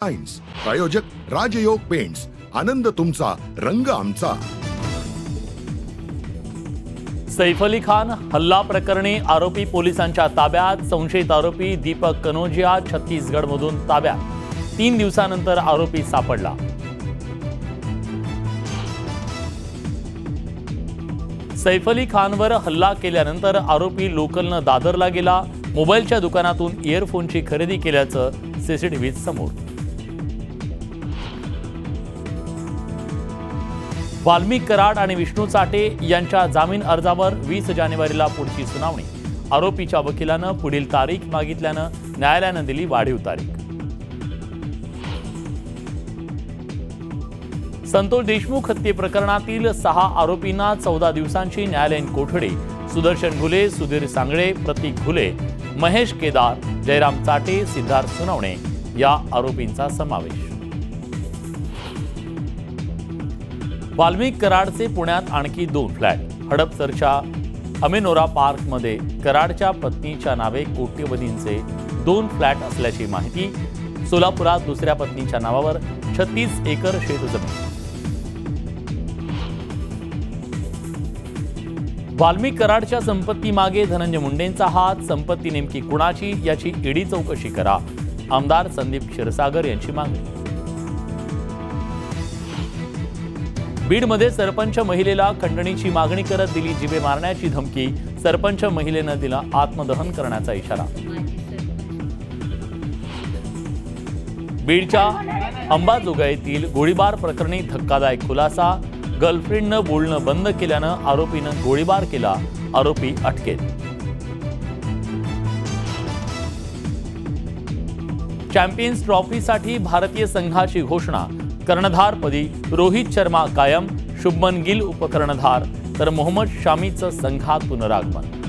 Science प्रायोजक राजयोग paints, आनंद तुमचा, रंग आमचा। सैफ अली खान हल्ला प्रकरणी आरोपी पोलिसांच्या ताब्यात। संशयित आरोपी दीपक कनोजिया छत्तीसगडमधून ताब्यात। 3 दिवसानंतर आरोपी सापडला। सैफ अली खानवर हल्ला केल्यानंतर आरोपी लोकलनं दादरला गेला। मोबाईलच्या दुकानातून इयरफोनची खरेदी केल्याचं सीसीटीव्हीत समोर। वाल्मिक कराड आणि विष्णू चाटे यांच्या जामीन अर्जावर 20 जानेवारीला पुढची सुनावणी। आरोपीच्या वकिलानं पुढील तारीख मागितल्यानं न्यायालयानं दिली वाढीव तारीख। संतोष देशमुख हत्ये प्रकरणातील 6 आरोपींना 14 दिवसांची न्यायालयीन कोठडी। सुदर्शन घुले, सुधीर सांगळे, प्रतीक घुले, महेश केदार, जयराम चाटे, सिद्धार्थ सुनावणे या आरोपींचा समावेश। वाल्मिक कराडचे पुण्यात आणखी 2 फ्लॅट। हडपसरच्या अमेनोरा पार्कमध्ये कराडच्या पत्नीच्या नावे कोट्यवधींचे 2 फ्लॅट असल्याची माहिती। सोलापुरात दुसऱ्या पत्नीच्या नावावर 36 एकर शेतजमीन। वाल्मिक कराडच्या संपत्ती मागे धनंजय मुंडेंचा हात। संपत्ती नेमकी कुणाची याची ईडी चौकशी करा, आमदार संदीप क्षीरसागर यांची मागणी। बीडमध्ये सरपंच महिलेला खंडणीची मागणी करत दिली जिवे मारण्याची धमकी। सरपंच महिलेनं दिला आत्मदहन करण्याचा इशारा। बीडच्या अंबाजोगाईतील गोळीबार प्रकरणी धक्कादायक खुलासा। गर्लफ्रेंडनं बोलणं बंद केल्यानं आरोपीनं गोळीबार केला। आरोपी अटकेत। चॅम्पियन्स ट्रॉफीसाठी भारतीय संघाची घोषणा। कर्णधारपदी रोहित शर्मा कायम, शुभमन गिल उपकर्णधार, तर मोहम्मद शामीचं संघात पुनरागमन।